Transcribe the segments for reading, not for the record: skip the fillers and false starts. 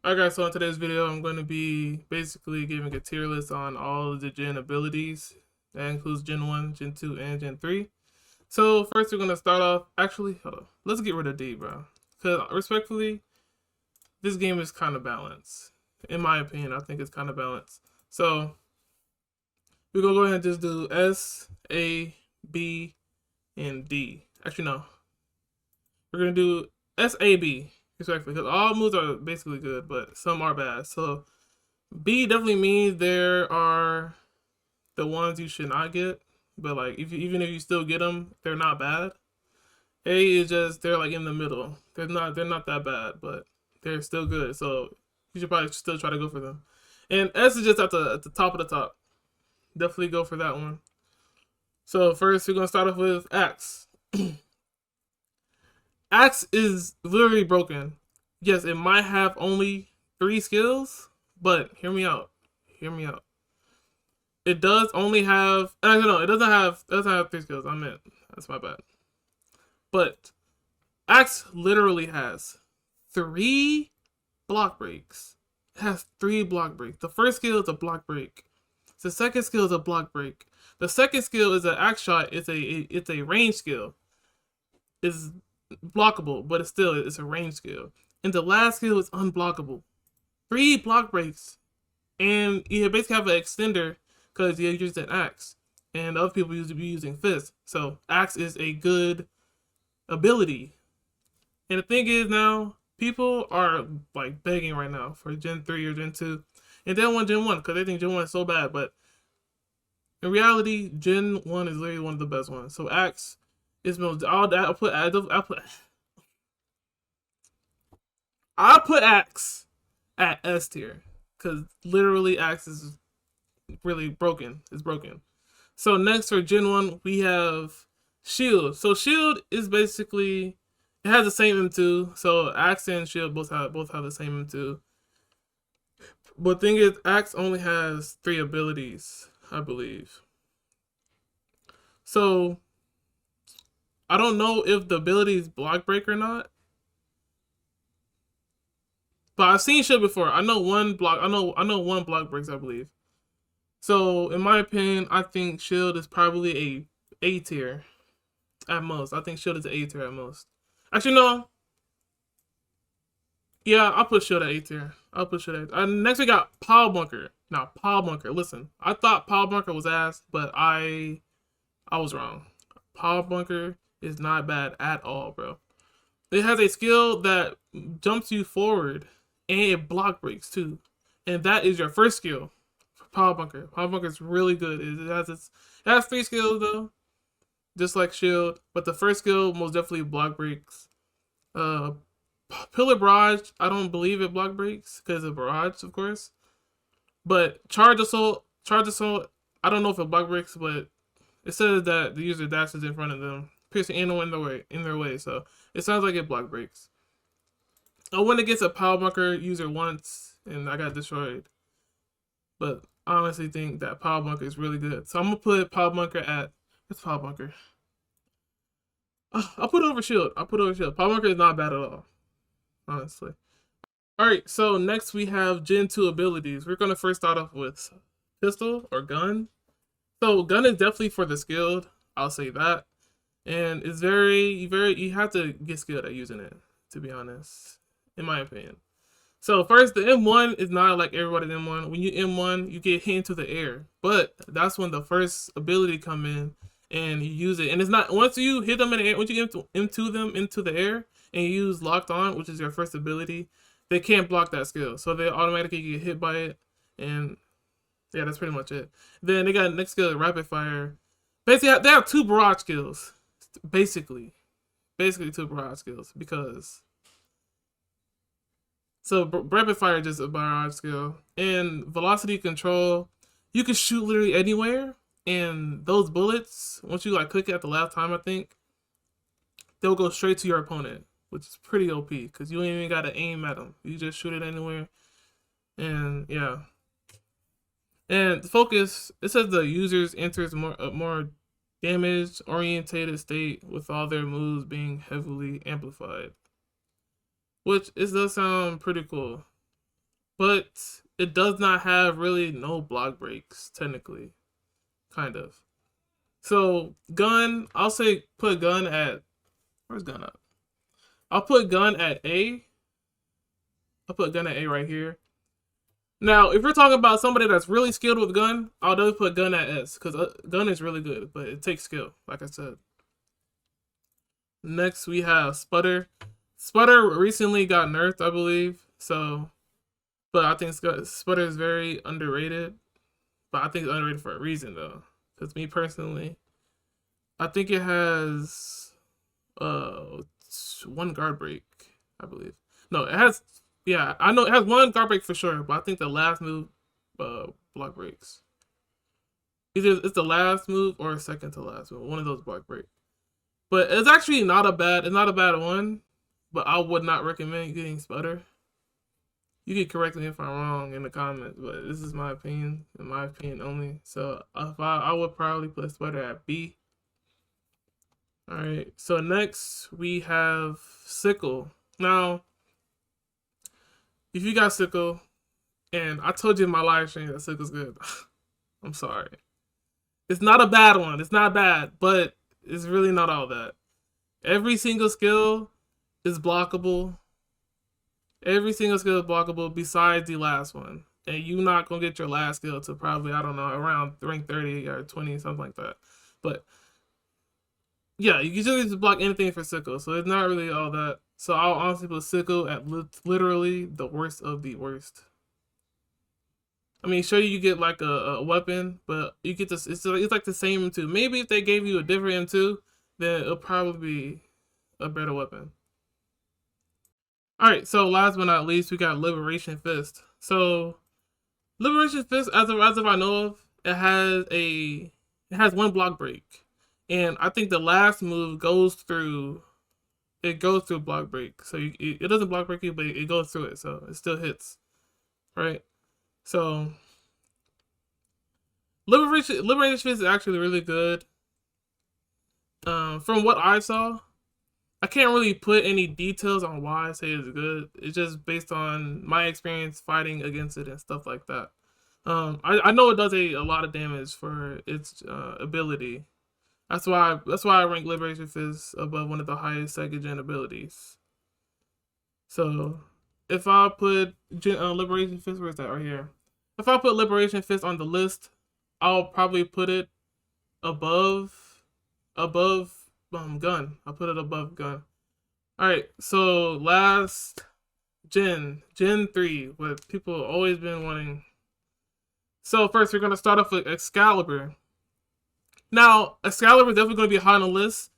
Alright guys, so in today's video I'm going to be basically giving a tier list on all of the Gen abilities. That includes Gen 1, Gen 2, and Gen 3. So first we're going to start off, actually, hold on. Let's get rid of D, bro. Because respectfully, this game is kind of balanced. In my opinion, I think it's kind of balanced. So we're going to go ahead and just do S, A, B, and D. Actually, no. We're going to do S, A, B, respectfully. Because all moves are basically good, but some are bad. So B definitely means there are the ones you should not get, but like even if you still get them, they're not bad. A is just they're like in the middle. They're not that bad, but they're still good. So you should probably still try to go for them. And S is just at the top of the top. Definitely go for that one. So first we're gonna start off with Axe. Axe is literally broken. Yes, it might have only 3 skills, but hear me out. Hear me out. It does only have. No, it doesn't have 3 skills. I meant that's my bad. But Axe literally has 3 block breaks. It has 3 block breaks. The first skill is a block break. The second skill is a block break. The second skill is an axe shot. It's a range skill. It's blockable, but it's a range skill. And the last skill is unblockable. 3 block breaks, and you basically have an extender because you use an axe, and other people used to be using fist. So axe is a good ability. And the thing is now, people are like begging right now for Gen 3 or Gen 2, and they don't want Gen 1 because they think Gen 1 is so bad. But in reality, Gen 1 is literally one of the best ones. So axe is most. I'll put axe at S tier because literally axe is really broken. It's broken. So next for Gen 1, we have Shield. So Shield is basically it has the same M2. So Axe and Shield both have the same M2. But thing is, Axe only has 3 abilities, I believe. So I don't know if the ability is block break or not. But I've seen Shield before. I know one block breaks, I believe. So in my opinion, I think Shield is probably A tier at most. I think Shield is A tier at most. Actually, no. Yeah, I'll put Shield at A tier. I'll put Shield at. Next we got Power Bunker. Now, Power Bunker. Listen, I thought Power Bunker was ass, but I was wrong. Power Bunker is not bad at all, bro. It has a skill that jumps you forward and it block breaks too, and that is your first skill. For Power Bunker. Power Bunker is really good. It has 3 skills though, just like Shield, but the first skill most definitely block breaks. Uh, Pillar Barrage, I don't believe it block breaks because of Barrage, of course. But Charge Assault, I don't know if it block breaks, but it says that the user dashes in front of them, piercing anyone in their way. So it sounds like it block breaks. I went against a Power Bunker user once and I got destroyed. But I honestly think that Power Bunker is really good. So I'm gonna put Power Bunker at what's Power Bunker? I'll put it over Shield. I'll put it over Shield. Power Bunker is not bad at all, honestly. Alright, so next we have Gen 2 abilities. We're gonna first start off with pistol or gun. So gun is definitely for the skilled, I'll say that. And it's very you have to get skilled at using it, to be honest, in my opinion. So first the M1 is not like everybody's M1. When you M1, you get hit into the air. But that's when the first ability come in and you use it. And it's not once you hit them in the air, once you M2 them into the air and you use locked on, which is your first ability, they can't block that skill. So they automatically get hit by it. And yeah, that's pretty much it. Then they got next skill, rapid fire. Basically, they have 2 barrage skills. Basically 2 barrage skills because so rapid fire is just a barrage skill and velocity control. You can shoot literally anywhere, and those bullets, once you like click it at the last time, I think they'll go straight to your opponent, which is pretty OP because you ain't even gotta aim at them. You just shoot it anywhere, and yeah. And focus. It says the users enters more damage orientated state with all their moves being heavily amplified, which it does sound pretty cool. but it does not have really no block breaks, technically. Kind of. So, gun, I'll say put gun at, where's gun at? I'll put gun at A. I'll put gun at A right here. Now, if you're talking about somebody that's really skilled with gun, I'll definitely put gun at S, because gun is really good, but it takes skill, like I said. Next, we have Sputter. Sputter recently got nerfed, I believe, so, but I think Sputter is very underrated, but I think it's underrated for a reason, though, because me personally, I think it has one guard break, I believe. No, it has, yeah, I know it has one guard break for sure, but I think the last move block breaks. Either it's the last move or second to last move, one of those block break. But it's actually not a bad one, but I would not recommend getting Sputter. You can correct me if I'm wrong in the comments, but this is my opinion, in my opinion only. So if I would probably put Sputter at B. Alright, so next we have Sickle. Now, if you got Sickle, and I told you in my live stream that Sickle's good, I'm sorry. It's not a bad one. It's not bad, but it's really not all that. Every single skill is blockable. Every single skill is blockable besides the last one. And you're not going to get your last skill to probably, I don't know, around rank 30 or 20, something like that. But yeah, you can just block anything for Sickle, so it's not really all that. So I'll honestly put Sickle at literally the worst of the worst. I mean, sure, you get like a weapon, but you get this. It's like the same M2. Maybe if they gave you a different M2, then it'll probably be a better weapon. All right, so last but not least, we got Liberation Fist. So Liberation Fist, as of I know of, it has one block break, and I think the last move goes through block break. So it doesn't block break you, but it goes through it, so it still hits, right? So Liberation Fist is actually really good. From what I saw, I can't really put any details on why I say it's good. It's just based on my experience fighting against it and stuff like that. I know it does a lot of damage for its ability. That's why I rank Liberation Fist above one of the highest second gen abilities. So if I put Liberation Fist, where's that? Right here. If I put Liberation Fist on the list, I'll probably put it above Gun. I'll put it above Gun. Alright, so last Gen 3, what people always been wanting. So first we're gonna start off with Excalibur. Now, Excalibur is definitely gonna be high on the list.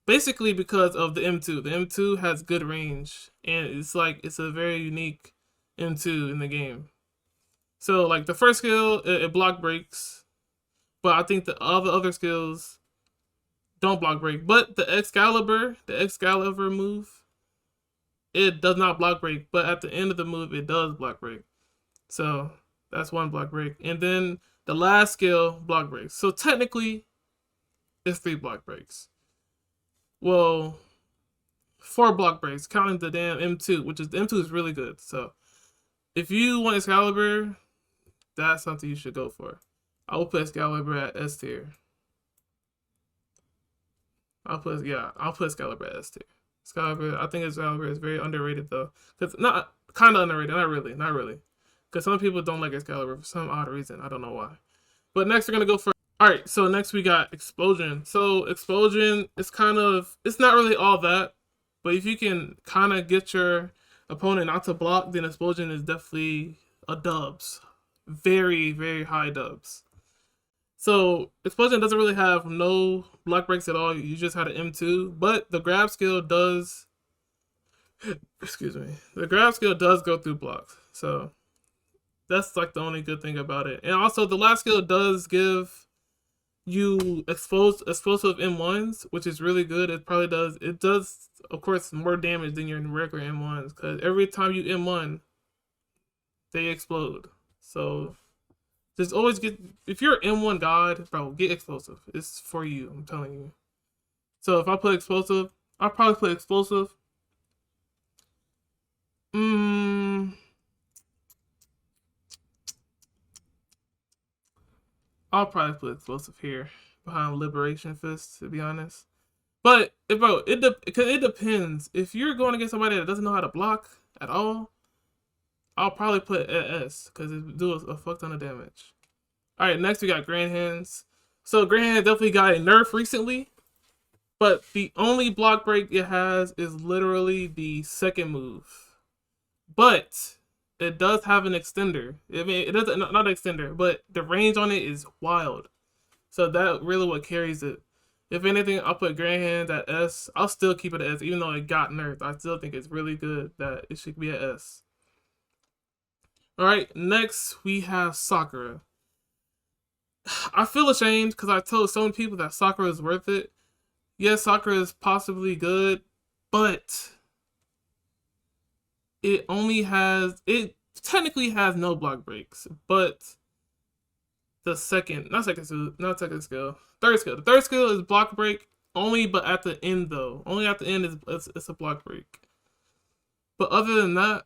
Basically because of the M2. The M2 has good range, and it's a very unique M2 in the game. So like the first skill, it block breaks, but I think the other skills don't block break. But the Excalibur move, it does not block break, but at the end of the move, it does block break. So that's one block break, and then the last skill block breaks. So technically, it's 3 block breaks. Well, 4 block breaks, counting the damn M2, which is the M2 is really good. So if you want Excalibur, that's something you should go for. I will put Excalibur at S tier. I'll put Excalibur at S tier. I think Excalibur is very underrated though, cause not kind of underrated, not really, cause some people don't like Excalibur for some odd reason. I don't know why. But next we're gonna go for. All right, so next we got Explosion. So Explosion is it's not really all that, but if you can kind of get your opponent not to block, then Explosion is definitely a dubs. Very, very high dubs. So Explosion doesn't really have no block breaks at all. You just had an M2, but the grab skill does. Excuse me. The grab skill does go through blocks, so that's like the only good thing about it. And also the last skill does give you explosive M1s, which is really good. It does of course more damage than your regular M1s, because every time you M1, they explode. So just always if you're M1 god, bro, get explosive. It's for you, I'm telling you. So if I put explosive, I'll probably put explosive. I'll probably put explosive here behind Liberation Fist, to be honest. But bro, it depends. If you're going against somebody that doesn't know how to block at all, I'll probably put S because it do a fuck ton of damage. All right, next we got Grand Hands. So Grand Hands definitely got a nerf recently, but the only block break it has is literally the second move. But it does have an extender. I mean, it doesn't, not an extender, but the range on it is wild. So that really what carries it. If anything, I'll put Grand Hands at S. I'll still keep it at S, even though it got nerfed. I still think it's really good that it should be at S. Alright, next we have Sakura. I feel ashamed because I told so many people that Sakura is worth it. Yes, Sakura is possibly good, but it technically has no block breaks, but the third skill. The third skill is block break only, but at the end though. Only at the end it's a block break. But other than that,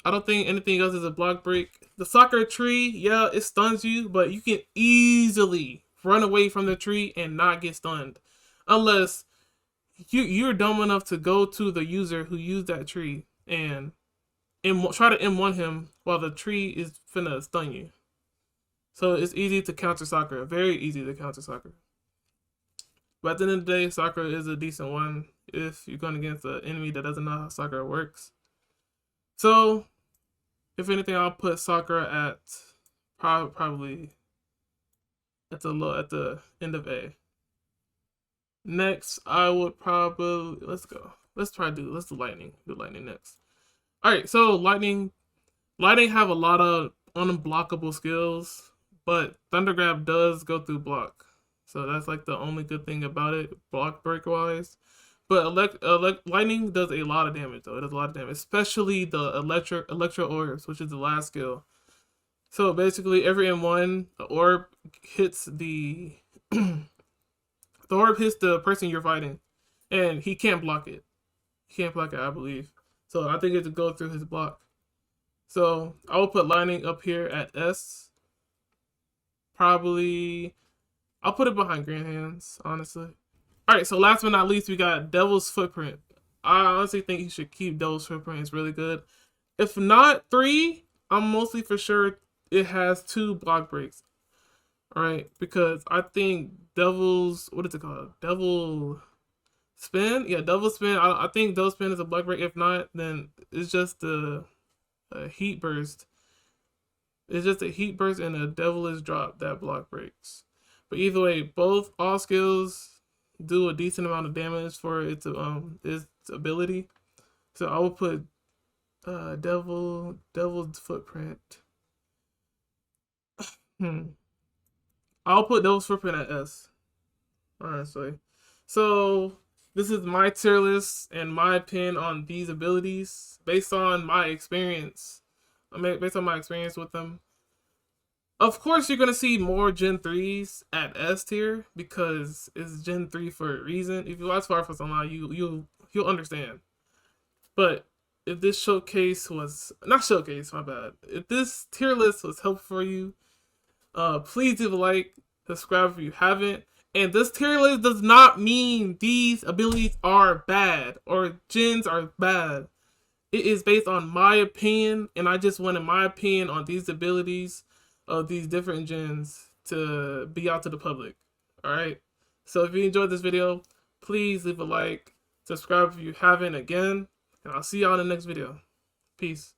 I don't think anything else is a block break. The Sakura tree, yeah, it stuns you, but you can easily run away from the tree and not get stunned. Unless you're dumb enough to go to the user who used that tree and try to M1 him while the tree is finna stun you. So it's easy to counter Sakura. Very easy to counter Sakura. But at the end of the day, Sakura is a decent one if you're going against an enemy that doesn't know how Sakura works. So, if anything, I'll put Sakura at probably at the end of A. Next, I would probably let's do lightning. Do lightning next. All right, so lightning have a lot of unblockable skills, but Thunder Grab does go through block, so that's like the only good thing about it, block break wise. But lightning does a lot of damage though. It does a lot of damage, especially the electro orbs, which is the last skill. So basically, every M1, the orb hits the the orb hits the person you're fighting, and he can't block it. He can't block it, I believe. So I think it to go through his block. So I will put lightning up here at S. Probably, I'll put it behind Grand Hands, honestly. Alright, so last but not least, we got Devil's Footprint. I honestly think you should keep Devil's Footprint. It's really good. If not 3, I'm mostly for sure it has 2 block breaks. Alright, because I think what is it called? Devil Spin? Yeah, Devil Spin. I think Devil Spin is a block break. If not, then it's just a Heat Burst. It's just a Heat Burst and a Devilish Drop that block breaks. But either way, all skills do a decent amount of damage for its ability. So I will put Devil's Footprint. I'll put Devil's Footprint at S, honestly. So this is my tier list and my opinion on these abilities based on my experience. Based on my experience with them. Of course, you're gonna see more Gen 3s at S tier because it's Gen 3 for a reason. If you watch Fire Force Online, you'll understand. But if this my bad. If this tier list was helpful for you, please leave a like, subscribe if you haven't. And this tier list does not mean these abilities are bad or gens are bad. It is based on my opinion, and I just wanted my opinion on these abilities of these different gens to be out to the public. Alright? So if you enjoyed this video, please leave a like, subscribe if you haven't again, and I'll see y'all in the next video. Peace.